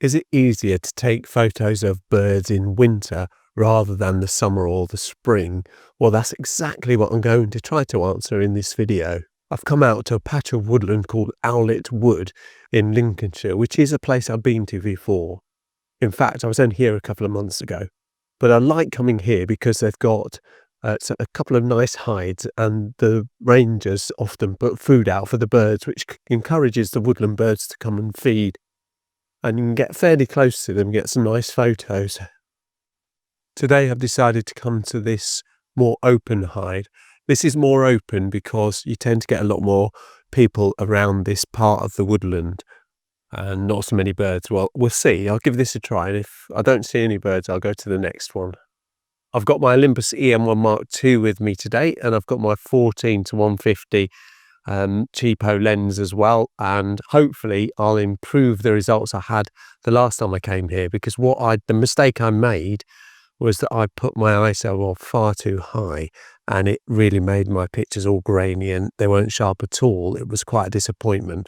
Is it easier to take photos of birds in winter rather than the summer or the spring? Well, that's exactly what I'm going to try to answer in this video. I've come out to a patch of woodland called Owlet Wood in Lincolnshire, which is a place I've been to before. In fact, I was only here a couple of months ago. But I like coming here because they've got a couple of nice hides, and the rangers often put food out for the birds, which encourages the woodland birds to come and feed. And you can get fairly close to them, get some nice photos. Today I've decided to come to this more open hide. This is more open because you tend to get a lot more people around this part of the woodland and not so many birds. Well, we'll see. I'll give this a try, and if I don't see any birds, I'll go to the next one. I've got my Olympus EM1 Mark II with me today, and I've got my 14-150 cheapo lens as well, and hopefully I'll improve the results I had the last time I came here, because the mistake I made was that I put my ISO on far too high, and it really made my pictures all grainy and they weren't sharp at all. It was quite a disappointment.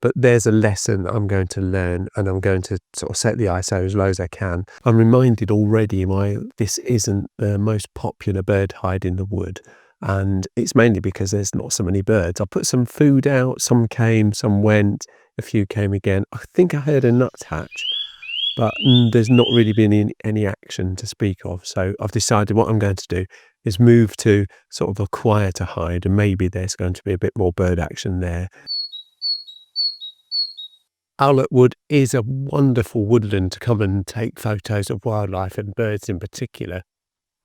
But there's a lesson I'm going to learn, and I'm going to sort of set the ISO as low as I can. I'm reminded already this isn't the most popular bird hide in the wood, and it's mainly because there's not so many birds. I put some food out, some came, some went, a few came again. I think I heard a nuthatch, but there's not really been any action to speak of. So I've decided what I'm going to do is move to sort of a quieter hide, and maybe there's going to be a bit more bird action there. Owlet Wood is a wonderful woodland to come and take photos of wildlife and birds in particular.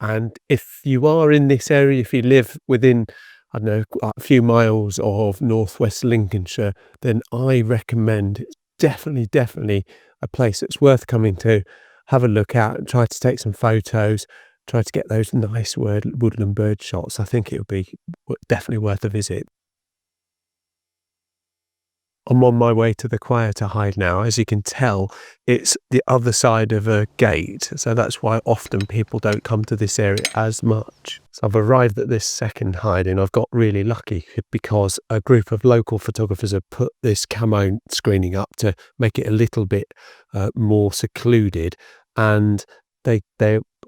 And if you are in this area, if you live within, I don't know, a few miles of northwest Lincolnshire, then I recommend definitely a place that's worth coming to, have a look at and try to take some photos, try to get those nice woodland bird shots. I think it would be definitely worth a visit. I'm on my way to the quieter hide now. As you can tell, it's the other side of a gate, so that's why often people don't come to this area as much. So I've arrived at this second hide, and I've got really lucky because a group of local photographers have put this camo screening up to make it a little bit more secluded, and they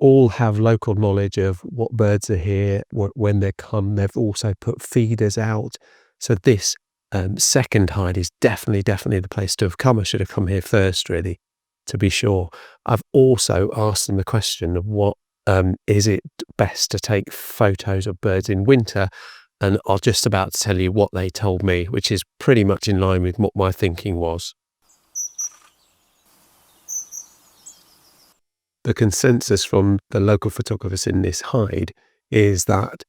all have local knowledge of what birds are here, when they come. They've also put feeders out, so this second hide is definitely the place to have come. I should have come here first, really, to be sure. I've also asked them the question of what is it best to take photos of birds in winter, and I'm just about to tell you what they told me, which is pretty much in line with what my thinking was. The consensus from the local photographers in this hide is that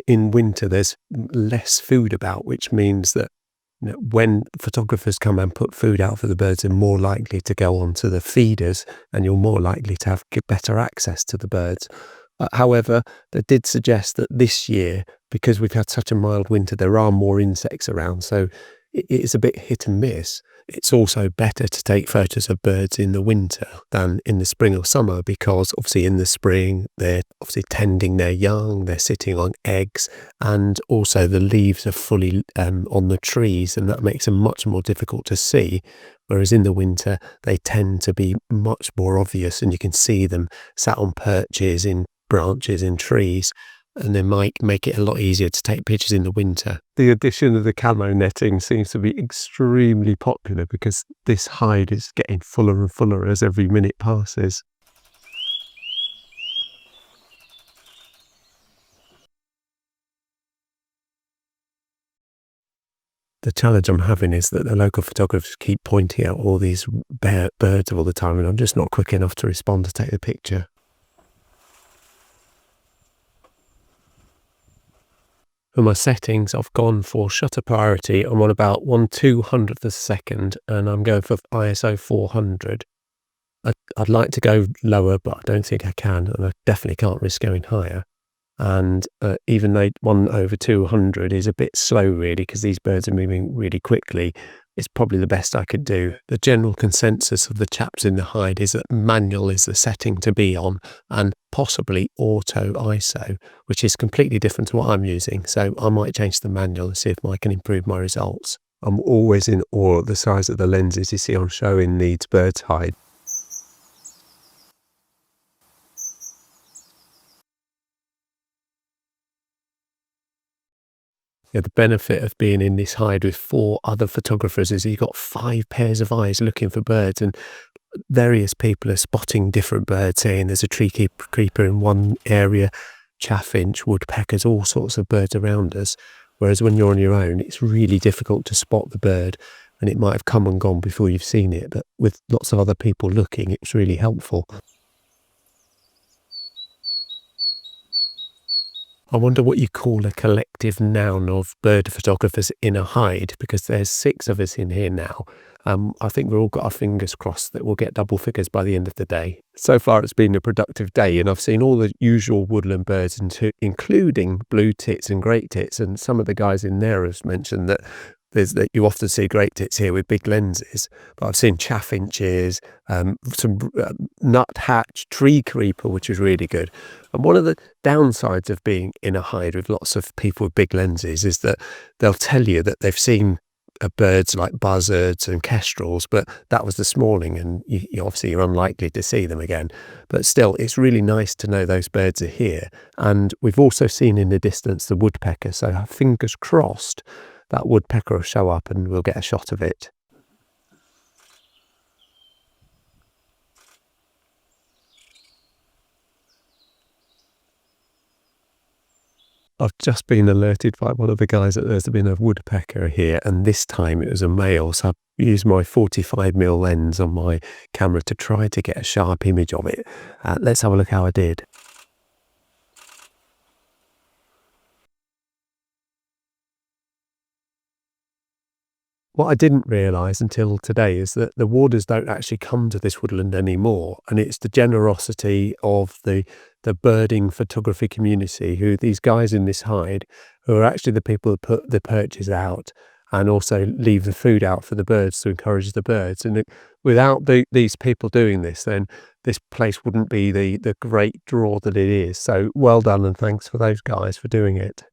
in winter there's less food about, which means that when photographers come and put food out for the birds, they're more likely to go onto the feeders, and you're more likely to have better access to the birds. However, they did suggest that this year, because we've had such a mild winter, there are more insects around, so it is a bit hit and miss. It's also better to take photos of birds in the winter than in the spring or summer, because obviously in the spring they're obviously tending their young, they're sitting on eggs, and also the leaves are fully on the trees, and that makes them much more difficult to see. Whereas in the winter they tend to be much more obvious, and you can see them sat on perches, in branches, in trees, and they might make it a lot easier to take pictures in the winter. The addition of the camo netting seems to be extremely popular because this hide is getting fuller and fuller as every minute passes. The challenge I'm having is that the local photographers keep pointing out all these birds all the time, and I'm just not quick enough to respond to take the picture. For my settings, I've gone for shutter priority. I'm on about 1/200th of a second, and I'm going for ISO 400. I'd like to go lower, but I don't think I can, and I definitely can't risk going higher. And even though 1/200 is a bit slow, really, because these birds are moving really quickly, it's probably the best I could do. The general consensus of the chaps in the hide is that manual is the setting to be on, and possibly auto ISO, which is completely different to what I'm using. So I might change the manual and see if I can improve my results. I'm always in awe at the size of the lenses you see on show in Leeds Bird's Hide. Yeah, the benefit of being in this hide with 4 other photographers is you've got 5 pairs of eyes looking for birds, and various people are spotting different birds here. And there's a tree creeper in one area, chaffinch, woodpeckers, all sorts of birds around us. Whereas when you're on your own, it's really difficult to spot the bird, and it might have come and gone before you've seen it. But with lots of other people looking, it's really helpful. I wonder what you call a collective noun of bird photographers in a hide, because there's 6 of us in here now. I think we've all got our fingers crossed that we'll get double figures by the end of the day. So far it's been a productive day, and I've seen all the usual woodland birds, including blue tits and great tits, and some of the guys in there have mentioned that you often see great tits here with big lenses, but I've seen chaffinches, some nuthatch, tree creeper, which is really good. And one of the downsides of being in a hide with lots of people with big lenses is that they'll tell you that they've seen birds like buzzards and kestrels, but that was this morning, and obviously you're unlikely to see them again. But still, it's really nice to know those birds are here. And we've also seen in the distance the woodpecker, so fingers crossed that woodpecker will show up and we'll get a shot of it. I've just been alerted by one of the guys that there's been a woodpecker here, and this time it was a male, so I've used my 45mm lens on my camera to try to get a sharp image of it. Let's have a look how I did. What I didn't realise until today is that the warders don't actually come to this woodland anymore, and it's the generosity of the birding photography community, who these guys in this hide, who are actually the people who put the perches out and also leave the food out for the birds to encourage the birds. And without these people doing this, then this place wouldn't be the great draw that it is. So well done, and thanks for those guys for doing it.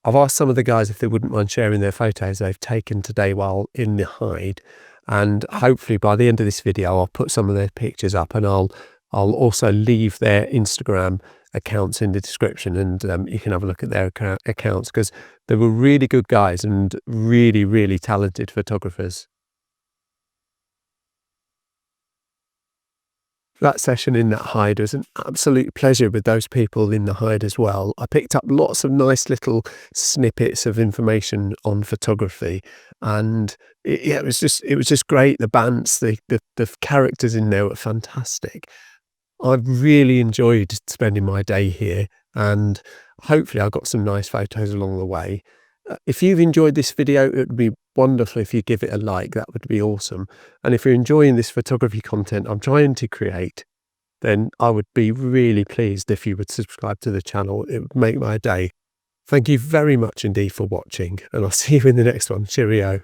I've asked some of the guys if they wouldn't mind sharing their photos they've taken today while in the hide, and hopefully by the end of this video I'll put some of their pictures up, and I'll also leave their Instagram accounts in the description, and you can have a look at their accounts, because they were really good guys and really, really talented photographers. That session in that hide was an absolute pleasure with those people in the hide as well. I picked up lots of nice little snippets of information on photography, and it was just great. The bands, the characters in there were fantastic. I've really enjoyed spending my day here, and hopefully I got some nice photos along the way. If you've enjoyed this video, it would be wonderful if you give it a like. That would be awesome. And if you're enjoying this photography content I'm trying to create, then I would be really pleased if you would subscribe to the channel. It would make my day. Thank you very much indeed for watching, and I'll see you in the next one. Cheerio.